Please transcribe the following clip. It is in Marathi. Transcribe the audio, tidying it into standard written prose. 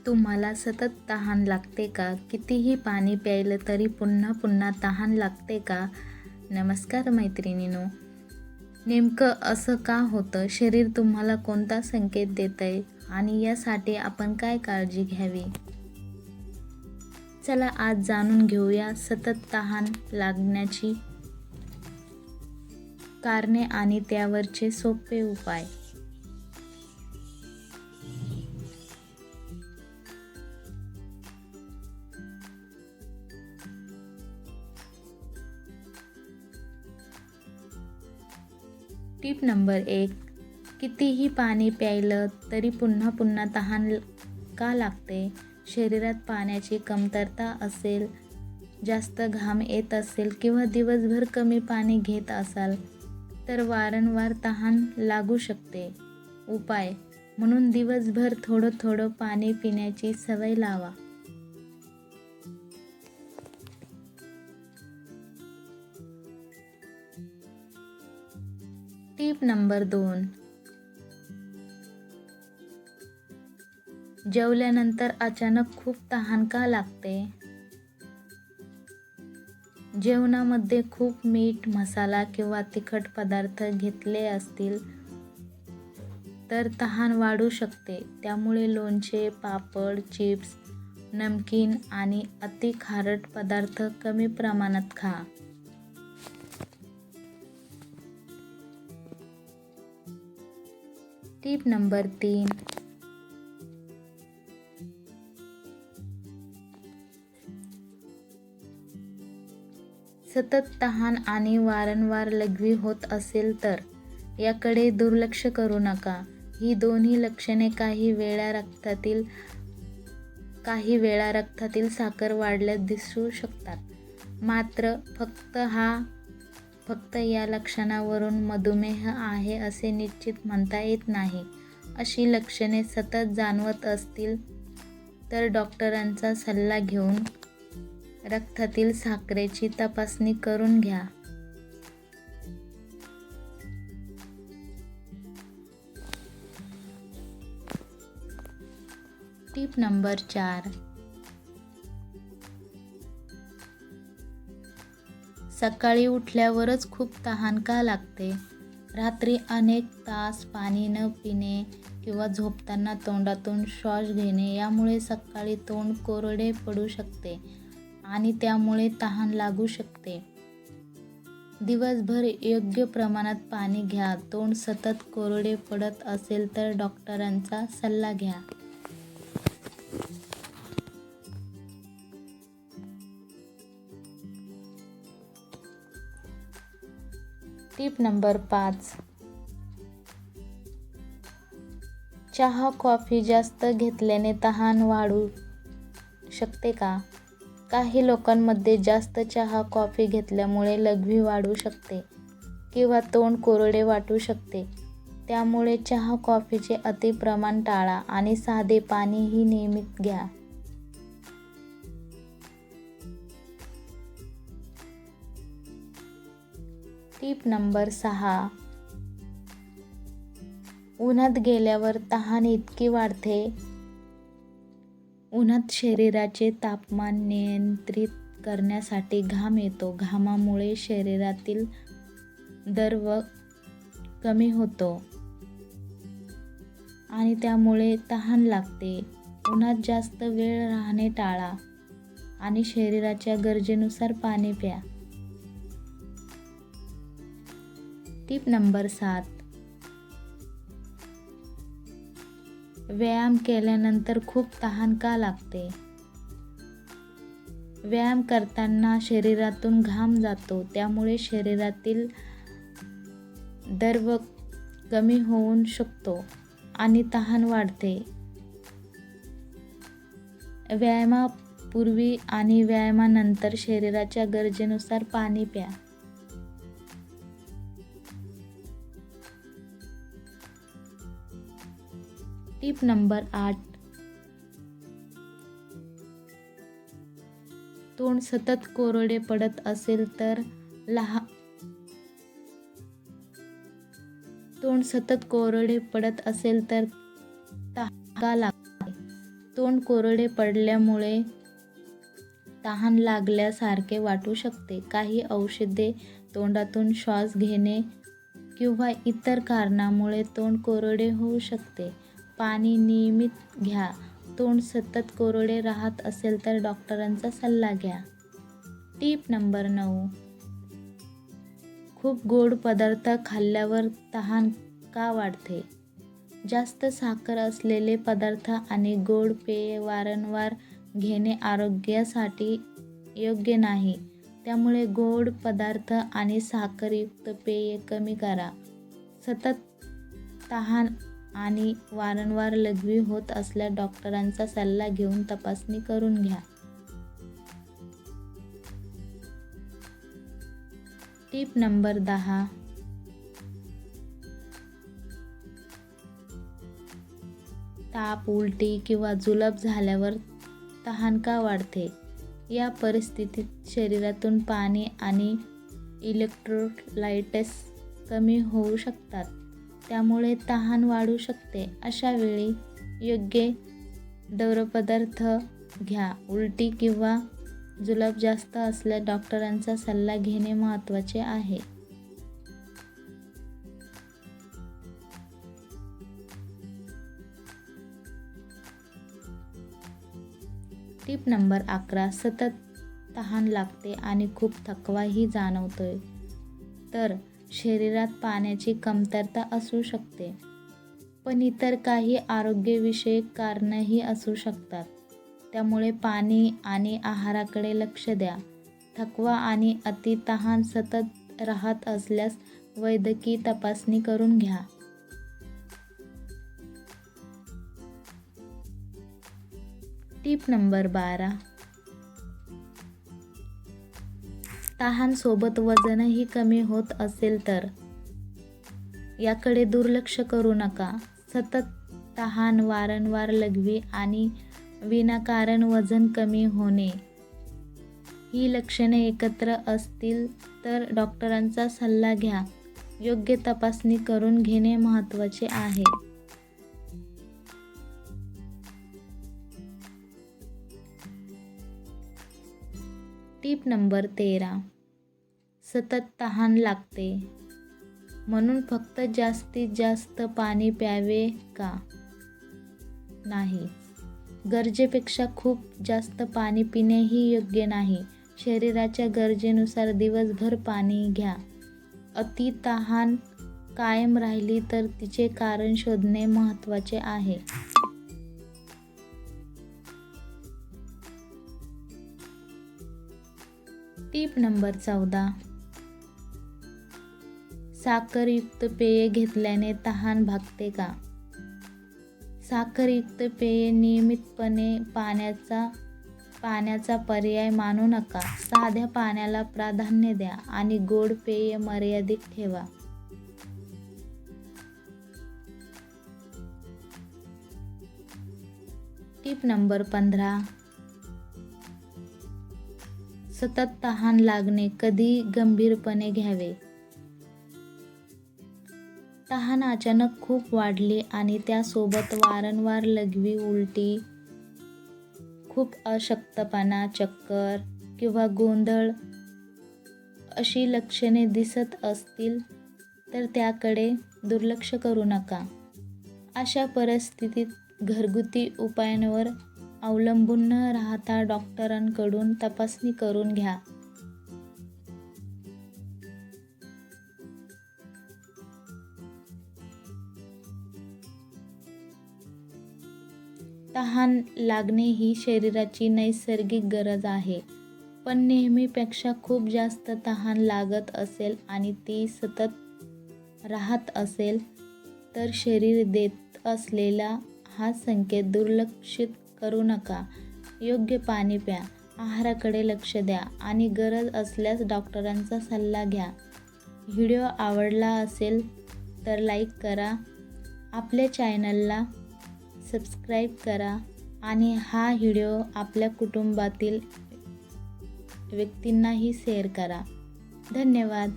तुम्हाला सतत तहान लागते का? कितीही पाणी प्यायलं तरी पुन्हा पुन्हा तहान लागते का? नमस्कार मैत्रिणींनो. नेमकं असं का होतं? शरीर तुम्हाला कोणता संकेत देतंय आणि यासाठी आपण काय काळजी घ्यावी? चला आज जाणून घेऊया सतत तहान लागण्याची कारणे आणि त्यावरचे सोपे उपाय. Tip number 1. कितीही पाणी प्यायलं तरी पुन्हा पुन्हा तहान का लागते? शरीरात पाण्याची कमतरता असेल, जास्त घाम येत असेल किंवा दिवसभर कमी पाणी घेत असाल तर वारंवार तहान लागू शकते. उपाय म्हणून दिवसभर थोडं थोडं पाणी पिण्याची सवय लावा. Tip number 2. जेवल्यानंतर अचानक खूप तहान का लागते? जेवणामध्ये खूप मीठ, मसाला किंवा तिखट पदार्थ घेतले असतील तर तहान वाढू शकते. त्यामुळे लोणचे, पापड, चिप्स, नमकीन आणि अति खारट पदार्थ कमी प्रमाणात खा. Tip number 3. सतत तहान आणि वारंवार लघवी होत असेल तर याकडे दुर्लक्ष करू नका. ही दोन्ही लक्षणे काही वेळा रक्तातील साखर वाढल्यास दिसू शकतात. मात्र फक्त या लक्षणावरून मधुमेह आहे असे निश्चित म्हणता येत नाही. अशी लक्षणे सतत जाणवत असतील तर डॉक्टरांचा सल्ला घेऊन रक्तातील साखरेची तपासणी करून घ्या. Tip number 4. सकाळी उठल्यावरच खूप तहान का लागते? रात्री अनेक तास पाणी न पिणे किंवा झोपताना तोंडातून श्वास घेणे यामुळे सकाळी तोंड कोरडे पडू शकते आणि त्यामुळे तहान लागू शकते. दिवसभर योग्य प्रमाणात पाणी घ्या. तोंड सतत कोरडे पडत असेल तर डॉक्टरांचा सल्ला घ्या. Tip number 5. चहा, कॉफी जास्त घेतल्याने तहान वाढू शकते का? काही लोकांमध्ये जास्त चहा, कॉफी घेतल्यामुळे लघवी वाढू शकते किंवा तोंड कोरडे वाटू शकते. त्यामुळे चहा, कॉफीचे अति प्रमाण टाळा आणि साधे पाणीही नियमित घ्या. Tip number 6. उन्हात गेल्यावर तहान इतकी वाढते. उन्हात शरीराचे तापमान नियंत्रित करण्यासाठी घाम येतो. घामामुळे शरीरातील द्रव कमी होतो आणि त्यामुळे तहान लागते. उन्हात जास्त वेळ राहणे टाळा आणि शरीराच्या गरजेनुसार पाणी प्या. Tip number 7. व्यायाम केल्यानंतर खूप तहान का लागते? व्यायाम करताना शरीरातून घाम जातो. त्यामुळे शरीरातील द्रव कमी होऊ शकतो आणि तहान वाढते. व्यायामापूर्वी आणि व्यायामानंतर शरीराच्या गरजेनुसार पाणी प्या. Tip number 8. तोंड सतत कोरडे पडत असेल तर तहान का लागते? तोंड कोरडे पडल्यामुळे तहान लागल्यासारखे वाटू शकते. काही औषधे, तोंडातून श्वास घेणे किंवा इतर कारणामुळे तोंड कोरडे होऊ शकते. पाणी नियमित घ्या. तोंड सतत कोरडे राहत असेल तर डॉक्टरांचा सल्ला घ्या. Tip number 9. खूप गोड पदार्थ खाल्ल्यावर तहान का वाढते? जास्त साखर असलेले पदार्थ आणि गोड पेय वारंवार घेणे आरोग्यासाठी योग्य नाही. त्यामुळे गोड पदार्थ आणि साखरयुक्त पेये कमी करा. सतत तहान आणि वारंवार लघवी होत असल्यास डॉक्टरांचा सल्ला घेऊन तपासणी करून घ्या. Tip number 10. ताप, उलटी किंवा जुलाब झाल्यावर तहान का वाढते? या परिस्थितीत शरीरातून पाणी आणि इलेक्ट्रोलाइट्स कमी होऊ शकतात. त्यामुळे तहान वाढू शकते. अशा वेळी योग्य द्रवपदार्थ घ्या. उलटी किंवा जुलाब जास्त असल्यास डॉक्टरांचा सल्ला घेणे महत्त्वाचे आहे. Tip number 11. सतत तहान लागते आणि खूप थकवाही जाणवतोय तर शरीरात पाण्याची कमतरता असू शकते. पण इतर काही आरोग्यविषयक कारणंही असू शकतात. त्यामुळे पाणी आणि आहाराकडे लक्ष द्या. थकवा आणि अतितहान सतत राहत असल्यास वैद्यकीय तपासणी करून घ्या. Tip number 12. तहान सोबत वजनही कमी होत असेल तर याकडे दुर्लक्ष करू नका. सतत तहान, वारंवार लघवी आणि विनाकारण वजन कमी होणे ही लक्षणे एकत्र असतील तर डॉक्टरांचा सल्ला घ्या. योग्य तपासणी करून घेणे महत्त्वाचे आहे. Tip number 13. सतत तहान लागते म्हणून फक्त जास्तीत जास्त पाणी प्यावे का? नाही. गरजेपेक्षा खूप जास्त पाणी पिणेही योग्य नाही. शरीराच्या गरजेनुसार दिवसभर पाणी घ्या. अति तहान कायम राहिली तर तिचे कारण शोधणे महत्त्वाचे आहे. Tip number 14. साखरयुक्त पेय घेतल्याने तहान भागते का? साखरयुक्त पेय नियमितपणे पाण्याचा पर्याय मानू नका. साध्या पाण्याला प्राधान्य द्या आणि गोड पेय मर्यादित ठेवा. Tip number 15. सतत तहान लागणे कधी गंभीरपणे घ्यावे. तहान अचानक खूप वाढली आणि त्यासोबत वारंवार लघवी, उलटी, खूप अशक्तपणा, चक्कर किंवा गोंधळ अशी लक्षणे दिसत असतील तर त्याकडे दुर्लक्ष करू नका. अशा परिस्थितीत घरगुती उपायांवर अवलंबून न राहता डॉक्टरांकडून तपासणी करून घ्या. तहान लागणे ही शरीराची नैसर्गिक गरज आहे. पण नेहमीपेक्षा खूप जास्त तहान लागत असेल आणि ती सतत राहत असेल तर शरीर देत असलेला हा संकेत दुर्लक्षित करू नका. योग्य पाणी प्या, आहाराकडे लक्ष द्या आणि गरज असल्यास डॉक्टरांचा सल्ला घ्या. व्हिडिओ आवडला असेल तर लाईक करा, आपल्या चॅनलला सबस्क्राईब करा आणि हा व्हिडिओ आपल्या कुटुंबातील व्यक्तींनाही शेअर करा. धन्यवाद.